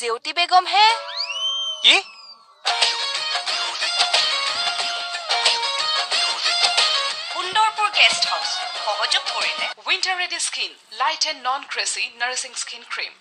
জেউতি বেগম হে কি Sundarpur guest house সহযোগ কৰিলে winter ready skin light and non greasy nourishing skin cream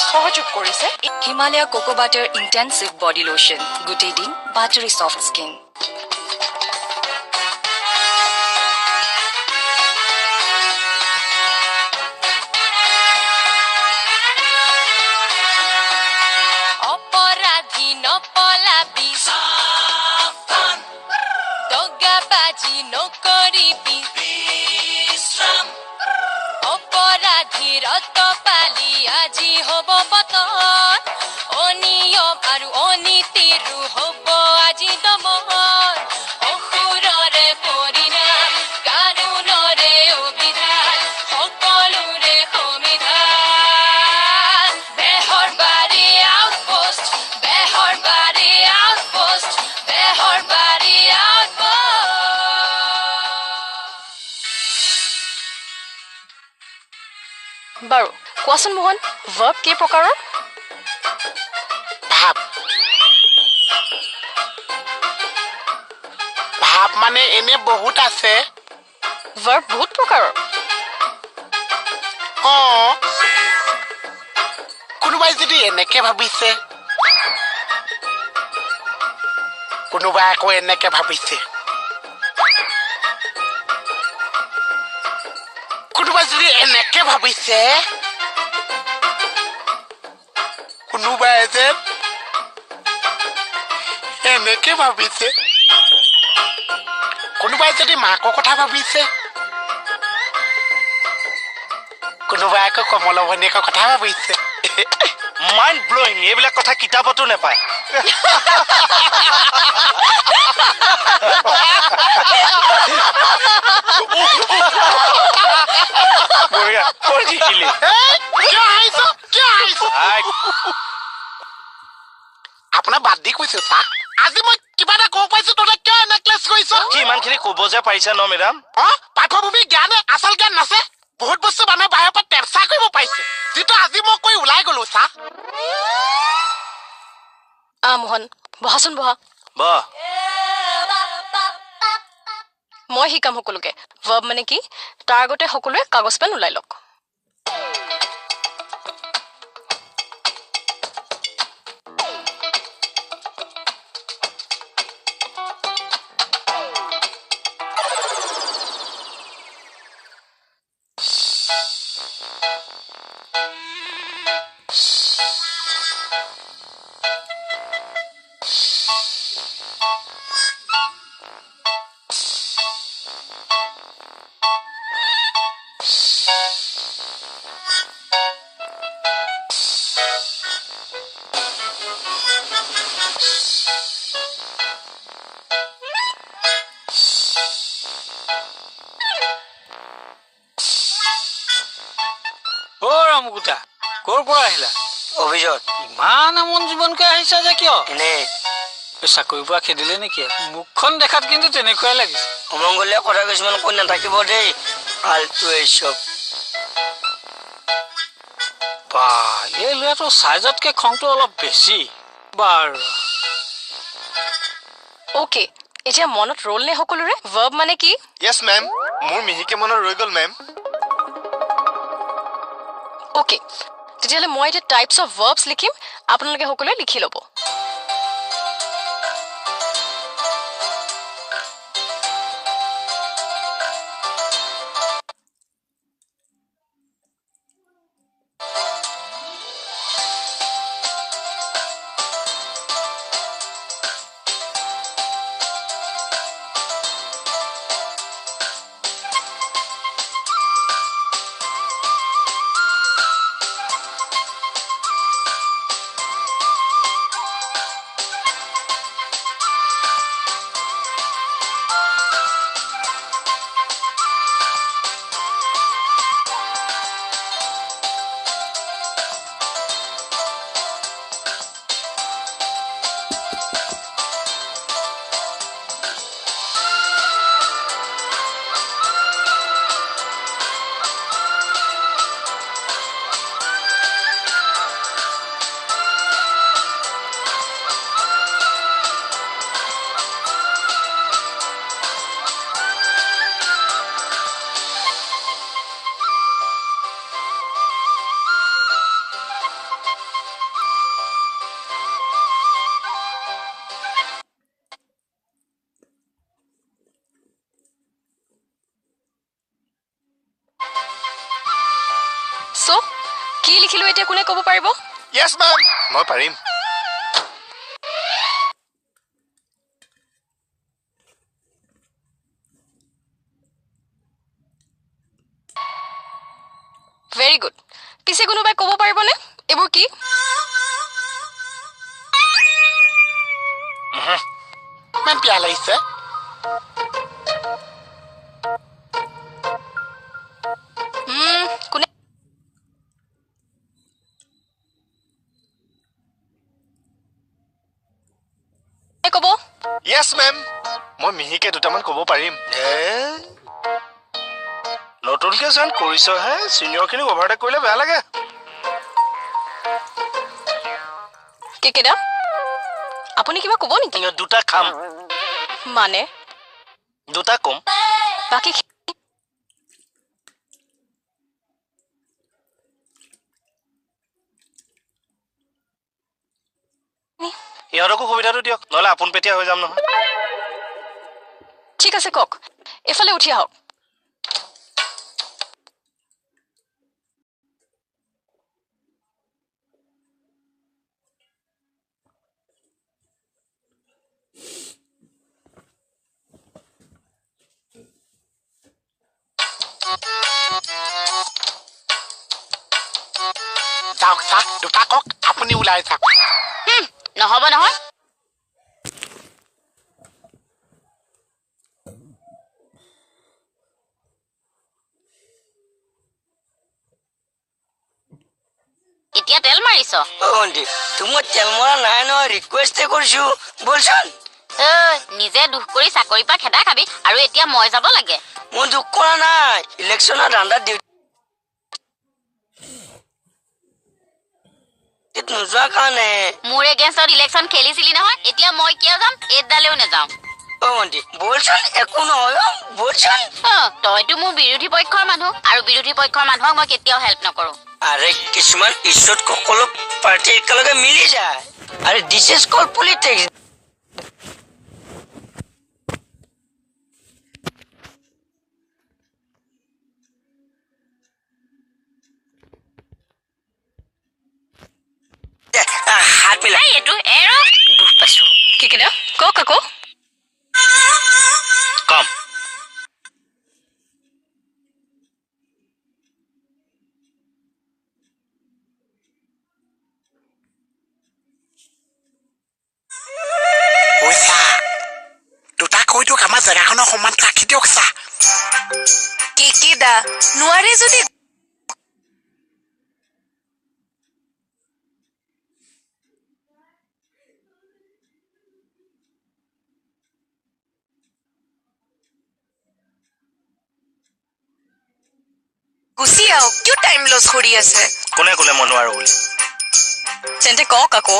সহযোগ কৰিছে Himalaya cocoa butter intensive body lotion গুটেই দিন বাটাৰী সফট স্কিন অপৰাধী নপলাবি সাৱধান দগাবাজি নকৰিবি বিশ্ৰাম অপৰাধীৰ অতপালি আজি হ'ব পতন অনিয়ম আৰু অনীতিৰো হ'ব আজি দমন অসুৰৰে পৰিণাম কানুনৰে অভিধান সকলোৰে সমিধান বেহৰবাৰী আউটপোষ্ট বেহৰবাৰী আউটপোষ্ট বেহৰবাৰী আউটপোষ্ট বাৰু কোৱাচোন মোহন ভাৰ্ব কেই প্ৰকাৰৰ ভাব ভাব মানে এনে বহুত আছে ভাৰ্ব বহুত প্ৰকাৰৰ কোনোবাই যদি এনেকে ভাবিছে কোনোবাই আকৌ এনেকে ভাবিছে কোনোবাই যদি এনেকে ভাবিছে কোনোবাই যে এনেকে ভাবিছে কোনোবাই যদি মাকৰ কথা ভাবিছে কোনোবাই আকৌ কমল ভনীয়েকৰ কথা ভাবিছে মাইণ্ড ব্লোয়িং এইবিলাক কথা কিতাপতো নাপায় বঢ়িয়া কৈ শিকিলি আপোনাৰ বাদ দি কৈছো চা আজি মই কিবা এটা ক'ব পাইছো তহঁতে কিয় নেকলেছ কৰিছ কি ইমানখিনি ক'ব যে পাৰিছা ন মেডাম পাঠ্যভূমি জ্ঞানে আচল জ্ঞান নাছে বহুত বস্তু মানুহে বাহিৰৰ পৰা টেপচা কৰিব পাৰিছে যিটো আজি মই কৈ ওলাই গলো চা মোহন বহাচোন বহা বাহ মই শিকাম সকলোকে ভাৰ্ব মানে কি তাৰ আগতে সকলোৱে কাগজ পেন ওলাই লওক মুকুতা ক'ৰ পৰা আহিলা অভিযোগ ইমান আমন জীৱনকৈ আহিছা যে কিয় এনেই চাকৰিৰ পৰা খেদিলে নেকি মুখখন দেখাত কিন্তু তেনেকুৱাই লাগিছে অমংগলীয়া কথা কিছুমান কৈ নাথাকিব দেই ফাল্টু এইচব বা এই ল'ৰাটো চাইজতকৈ খংটো অলপ বেছি বাৰু অ'কে এতিয়া মনত ৰ'ল নে সকলোৰে ভাৰ্ব মানে কি য়েছ মেম মোৰ মিহিকে মনত ৰৈ গ'ল মেম অ'কে তেতিয়াহ'লে মই এতিয়া টাইপছ অফ ভাৰ্বছ লিখিম আপোনালোকে সকলোৱে লিখি ল'ব সো কি লিখিলো এতিয়া কোনে ক'ব পাৰিব য়েছ মেম মই পাৰিম ভেৰি গুড পিছে কোনোবাই ক'ব পাৰিবনে এইবোৰ কি মেম পিয়া লাগিছে কোনে ক'ব য়েছ মেম মই মিহিকে দুটামান ক'ব পাৰিম নতুনকে জইন কৰিছহে চিনিয়ৰখিনিক অভাৰটেক কৰিলে বেয়া লাগে কেকেদা আপুনি কিবা ক'ব নেকি দুটা খাম মানে দুটা কম বাকী ইহঁতকো সুবিধাটো দিয়ক নহ'লে আপোন পেটীয়া হৈ যাম নহয় ঠিক আছে কওক এফালে উঠি আহক যাওক চাক দুটা কওক আপুনি ওলাই যাওক নহ'ব নহয় এতিয়া তেল মাৰিছ ভণ্টি তোমাৰ তেল মৰা নাই নহয় ৰিকুৱেষ্টে কৰিছো বলচোন নিজে দুখ কৰি চাকৰি পৰা খেদা খাবি আৰু এতিয়া মই যাব লাগে মই দুখ কৰা নাই ইলেকশ্যনৰ ধান্দাত ডিউটিত নোযোৱা কাৰণে মোৰ এগেইনষ্টত ইলেকশ্যন খেলিছিলি নহয় এতিয়া মই কিয় যাম এইডালেও নাযাওঁ ভণ্টি বলচোন একো নহয় বলচোন তইতো মোৰ বিৰোধী পক্ষৰ মানুহ আৰু বিৰোধী পক্ষৰ মানুহক মই কেতিয়াও হেল্প নকৰো আৰে কিছুমান ইছ্যুত সকলো পাৰ্টি একেলগে মিলি যায় আৰে দিছ ইজ কল পলিটিক্স হাত মিলা এইটো এৰ দুখ পাইছো কেকেদা কওক আকৌ কম দুটা কৈ দিয়ক আমাৰ জেগাখনৰ সমান ৰাখি দিয়ক চা কেকেদা নোৱাৰে যদি গুচি আহক কিয় টাইম লছ কৰি আছে কোনে ক'লে মই নোৱাৰো বুলি তেন্তে কওক আকৌ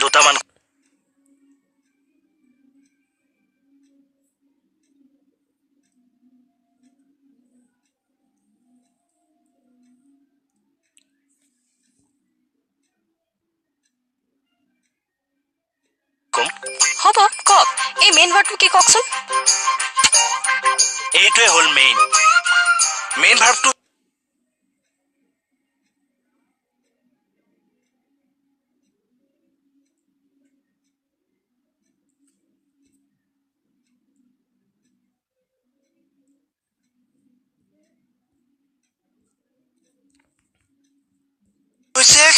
দুটামান কম হ'ব কওক এই মেইন ৱাৰ্ডটো কি কওকচোন এইটোৱে হ'ল মেইন ভাৰ্বটো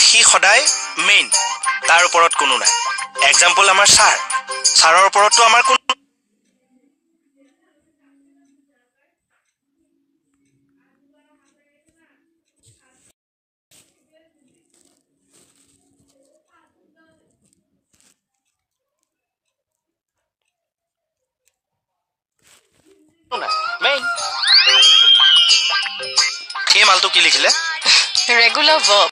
সি সদায় মেইন তাৰ ওপৰত কোনো নাই এক্সাম্পল আমাৰ ছাৰৰ ওপৰততো আমাৰ কোনো মেইন এই মালটো কি লিখিলে ৰেগুলাৰ ভাৰ্ব